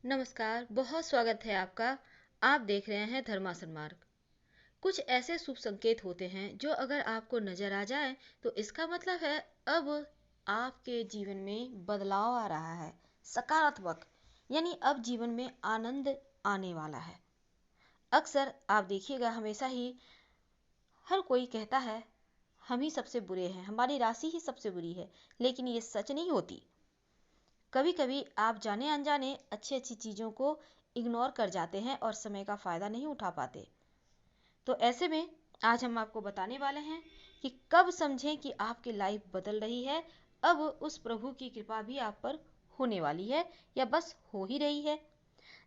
नमस्कार, बहुत स्वागत है आपका। आप देख रहे हैं धर्मासन मार्ग। कुछ ऐसे शुभ संकेत होते हैं जो अगर आपको नजर आ जाए तो इसका मतलब है अब आपके जीवन में बदलाव आ रहा है, सकारात्मक। यानी अब जीवन में आनंद आने वाला है। अक्सर आप देखिएगा, हमेशा ही हर कोई कहता है हम ही सबसे बुरे हैं, हमारी राशि ही सबसे बुरी है, लेकिन ये सच नहीं होती। कभी कभी आप जाने अनजाने अच्छी अच्छी चीज़ों को इग्नोर कर जाते हैं और समय का फ़ायदा नहीं उठा पाते। तो ऐसे में आज हम आपको बताने वाले हैं कि कब समझें कि आपकी लाइफ बदल रही है। अब उस प्रभु की कृपा भी आप पर होने वाली है या बस हो ही रही है।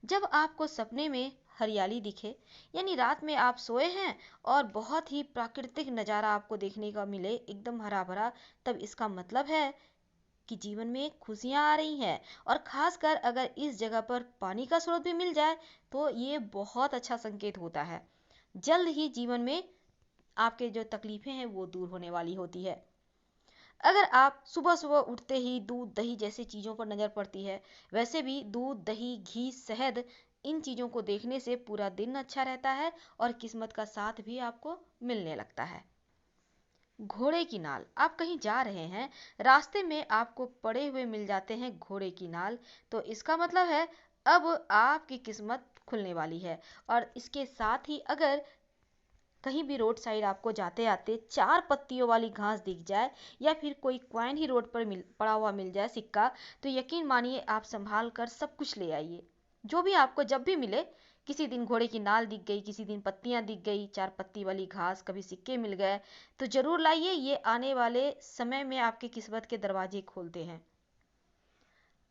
जब आपको सपने में हरियाली दिखे, यानी रात में आप सोए हैं और बहुत ही प्राकृतिक नज़ारा आपको देखने का मिले, एकदम हरा भरा, तब इसका मतलब है कि जीवन में खुशियां आ रही हैं। और खासकर अगर इस जगह पर पानी का स्रोत भी मिल जाए तो ये बहुत अच्छा संकेत होता है। जल्द ही जीवन में आपके जो तकलीफें हैं वो दूर होने वाली होती है। अगर आप सुबह सुबह उठते ही दूध दही जैसी चीज़ों पर नज़र पड़ती है, वैसे भी दूध दही घी शहद, इन चीज़ों को देखने से पूरा दिन अच्छा रहता है और किस्मत का साथ भी आपको मिलने लगता है। घोड़े की नाल, आप कहीं जा रहे हैं, रास्ते में आपको पड़े हुए मिल जाते हैं घोड़े की नाल, तो इसका मतलब है अब आपकी किस्मत खुलने वाली है। और इसके साथ ही अगर कहीं भी रोड साइड आपको जाते आते चार पत्तियों वाली घास दिख जाए या फिर कोई क्वाइन ही रोड पर पड़ा हुआ मिल जाए, सिक्का, तो यकीन मानिए आप संभाल कर सब कुछ ले आइए। जो भी आपको जब भी मिले, किसी दिन घोड़े की नाल दिख गई, किसी दिन पत्तियां दिख गई, चार पत्ती वाली घास, कभी सिक्के मिल गए, तो जरूर लाइए। ये आने वाले समय में आपकी किस्मत के दरवाजे खोलते हैं।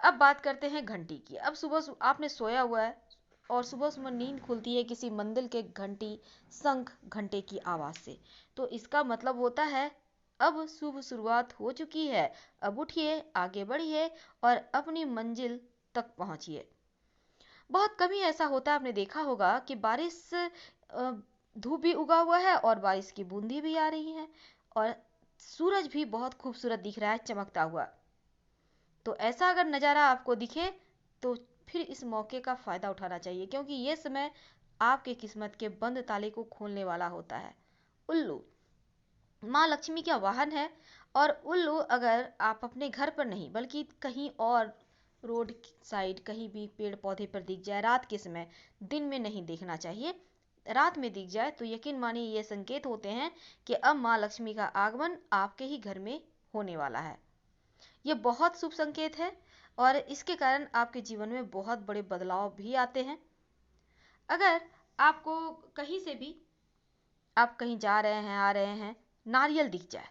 अब बात करते हैं घंटी की। अब सुबह आपने सोया हुआ है और सुबह सुबह नींद खुलती है किसी मंदिर के घंटी शंख घंटे की आवाज से, तो इसका मतलब होता है अब शुभ शुरुआत हो चुकी है। अब उठिए, आगे बढ़िए और अपनी मंजिल तक पहुंचिए। बहुत कम ही ऐसा होता है, आपने देखा होगा कि बारिश धूप भी उगा हुआ है और बारिश की बूंदी भी आ रही है और सूरज भी बहुत खूबसूरत दिख रहा है चमकता हुआ। तो ऐसा अगर नज़ारा आपको दिखे तो फिर इस मौके का फ़ायदा उठाना चाहिए, क्योंकि ये समय आपके किस्मत के बंद ताले को खोलने वाला होता है। उल्लू माँ लक्ष्मी का वाहन है, और उल्लू अगर आप अपने घर पर नहीं बल्कि कहीं और रोड साइड कहीं भी पेड़ पौधे पर दिख जाए रात के समय, दिन में नहीं देखना चाहिए, रात में दिख जाए तो यकीन मानिए ये संकेत होते हैं कि अब माँ लक्ष्मी का आगमन आपके ही घर में होने वाला है। ये बहुत शुभ संकेत है और इसके कारण आपके जीवन में बहुत बड़े बदलाव भी आते हैं। अगर आपको कहीं से भी, आप कहीं जा रहे हैं आ रहे हैं, नारियल दिख जाए,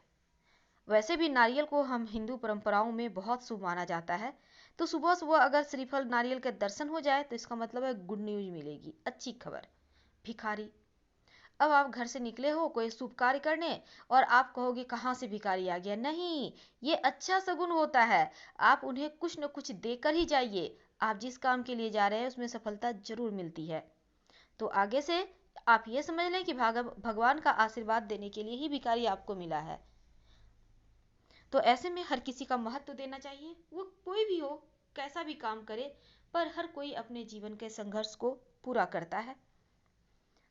वैसे भी नारियल को हम हिंदू परंपराओं में बहुत शुभ माना जाता है, तो सुबह सुबह अगर श्रीफल नारियल के दर्शन हो जाए तो इसका मतलब है गुड न्यूज मिलेगी, अच्छी खबर। भिखारी, अब आप घर से निकले हो कोई शुभ कार्य करने और आप कहोगे कहाँ से भिखारी आ गया, नहीं, ये अच्छा सगुन होता है। आप उन्हें कुछ न कुछ देकर ही जाइए। आप जिस काम के लिए जा रहे हैं उसमें सफलता जरूर मिलती है। तो आगे से आप ये समझ लें कि भगवान का आशीर्वाद देने के लिए ही भिखारी आपको मिला है। तो ऐसे में हर किसी का महत्व देना चाहिए, वो कोई भी हो, कैसा भी काम करे, पर हर कोई अपने जीवन के संघर्ष को पूरा करता है,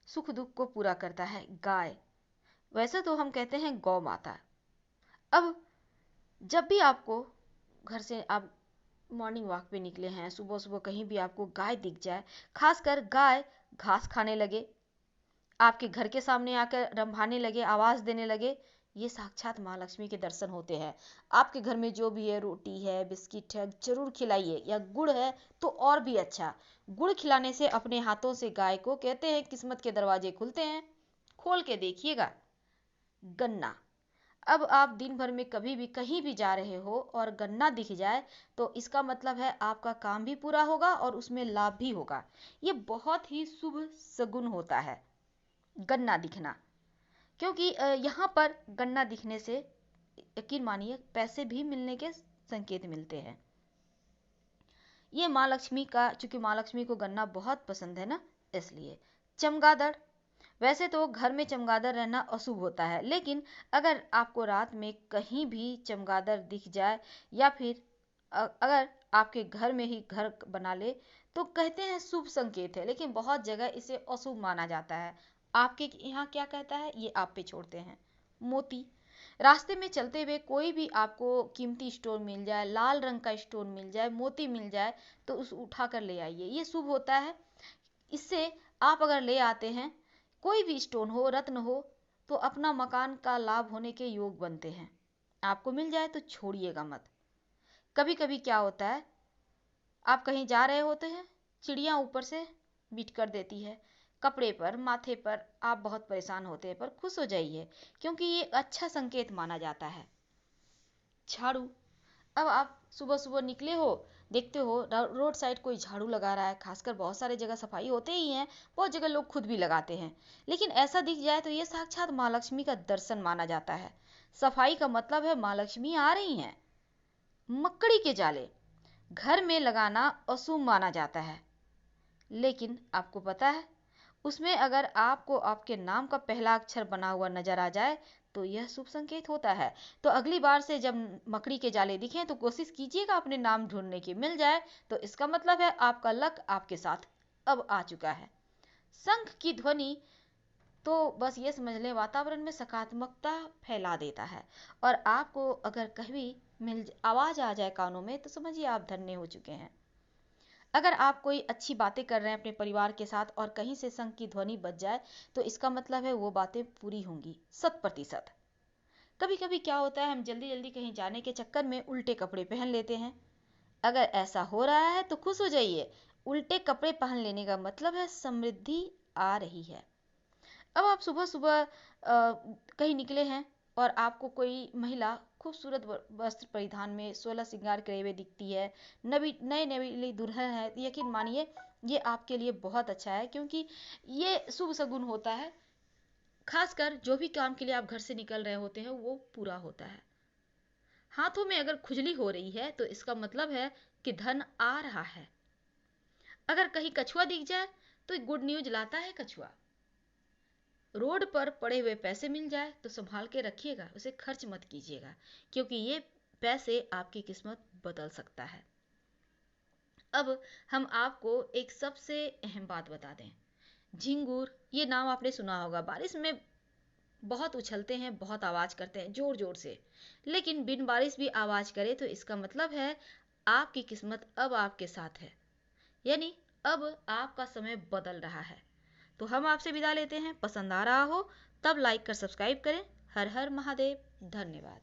सुख दुख को पूरा करता है। गाय, वैसे तो हम कहते हैं गौ माता। अब जब भी आपको घर से आप मॉर्निंग वॉक पे निकले हैं, सुबह सुबह कहीं भी आपको गाय दिख जाए, खासकर गाय घास खाने लगे, आपके घर के सामने आकर रंभाने लगे, आवाज देने लगे, ये साक्षात माँ लक्ष्मी के दर्शन होते हैं। आपके घर में जो भी है, रोटी है, बिस्किट है, जरूर खिलाइए, या गुड़ है तो और भी अच्छा। गुड़ खिलाने से अपने हाथों से गाय को कहते हैं किस्मत के दरवाजे खुलते हैं। खोल के देखिएगा। गन्ना, अब आप दिन भर में कभी भी कहीं भी जा रहे हो और गन्ना दिख जाए तो इसका मतलब है आपका काम भी पूरा होगा और उसमें लाभ भी होगा। ये बहुत ही शुभ सगुन होता है गन्ना दिखना, क्योंकि यहाँ पर गन्ना दिखने से यकीन मानिए पैसे भी मिलने के संकेत मिलते हैं। ये माँ लक्ष्मी का, चूंकि माँ लक्ष्मी को गन्ना बहुत पसंद है ना, इसलिए। चमगादड़, वैसे तो घर में चमगादड़ रहना अशुभ होता है, लेकिन अगर आपको रात में कहीं भी चमगादड़ दिख जाए या फिर अगर आपके घर में ही घर बना ले तो कहते हैं शुभ संकेत है, लेकिन बहुत जगह इसे अशुभ माना जाता है। आपके यहाँ क्या कहता है ये आप पे छोड़ते हैं। मोती, रास्ते में चलते हुए कोई भी आपको कीमती स्टोन मिल जाए, लाल रंग का स्टोन मिल जाए, मोती मिल जाए, तो उस उठा कर ले आइए, ये शुभ होता है। इससे आप अगर ले आते हैं, कोई भी स्टोन हो, रत्न हो, तो अपना मकान का लाभ होने के योग बनते हैं। आपको मिल जाए तो छोड़िएगा मत। कभी कभी क्या होता है, आप कहीं जा रहे होते हैं, चिड़िया ऊपर से बिट कर देती है कपड़े पर, माथे पर, आप बहुत परेशान होते हैं, पर खुश हो जाइए क्योंकि ये अच्छा संकेत माना जाता है। झाड़ू, अब आप सुबह सुबह निकले हो, देखते हो रोड साइड कोई झाड़ू लगा रहा है, खासकर बहुत सारे जगह सफाई होते ही हैं, बहुत जगह लोग खुद भी लगाते हैं, लेकिन ऐसा दिख जाए तो ये साक्षात माँ लक्ष्मी का दर्शन माना जाता है। सफाई का मतलब है माँ लक्ष्मी आ रही हैं। मकड़ी के जाले घर में लगाना अशुभ माना जाता है, लेकिन आपको पता है उसमें अगर आपको आपके नाम का पहला अक्षर बना हुआ नजर आ जाए तो यह शुभ संकेत होता है। तो अगली बार से जब मकड़ी के जाले दिखें तो कोशिश कीजिएगा अपने नाम ढूंढने की, मिल जाए तो इसका मतलब है आपका लक आपके साथ अब आ चुका है। शंख की ध्वनि, तो बस ये समझ लें वातावरण में सकारात्मकता फैला देता है, और आपको अगर कभी आवाज आ जाए कानों में तो समझिए आप धन्य हो चुके हैं। अगर आप कोई अच्छी बातें कर रहे हैं अपने परिवार के साथ और कहीं से शंख की ध्वनि बज जाए तो इसका मतलब है वो बातें पूरी होंगी 100%। कभी कभी क्या होता है, हम जल्दी जल्दी कहीं जाने के चक्कर में उल्टे कपड़े पहन लेते हैं। अगर ऐसा हो रहा है तो खुश हो जाइए, उल्टे कपड़े पहन लेने का मतलब है समृद्धि आ रही है। अब आप सुबह सुबह कहीं निकले हैं और आपको कोई महिला खूबसूरत वस्त्र परिधान में 16 श्रृंगार करे हुए दिखती है, नई नई नई दुल्हन है, तो यकीन मानिए ये आपके लिए बहुत अच्छा है, क्योंकि ये शुभ शगुन होता है। खासकर जो भी काम के लिए आप घर से निकल रहे होते हैं वो पूरा होता है। हाथों में अगर खुजली हो रही है तो इसका मतलब है कि धन आ रहा है। अगर कहीं कछुआ दिख जाए तो गुड न्यूज लाता है कछुआ। रोड पर पड़े हुए पैसे मिल जाए तो संभाल के रखिएगा, उसे खर्च मत कीजिएगा, क्योंकि ये पैसे आपकी किस्मत बदल सकता है। अब हम आपको एक सबसे अहम बात बता दें। झिंगुर, ये नाम आपने सुना होगा, बारिश में बहुत उछलते हैं, बहुत आवाज करते हैं जोर जोर से, लेकिन बिन बारिश भी आवाज करे तो इसका मतलब है आपकी किस्मत अब आपके साथ है, यानी अब आपका समय बदल रहा है। तो हम आपसे विदा लेते हैं। पसंद आ रहा हो तब लाइक कर सब्सक्राइब करें। हर हर महादेव। धन्यवाद।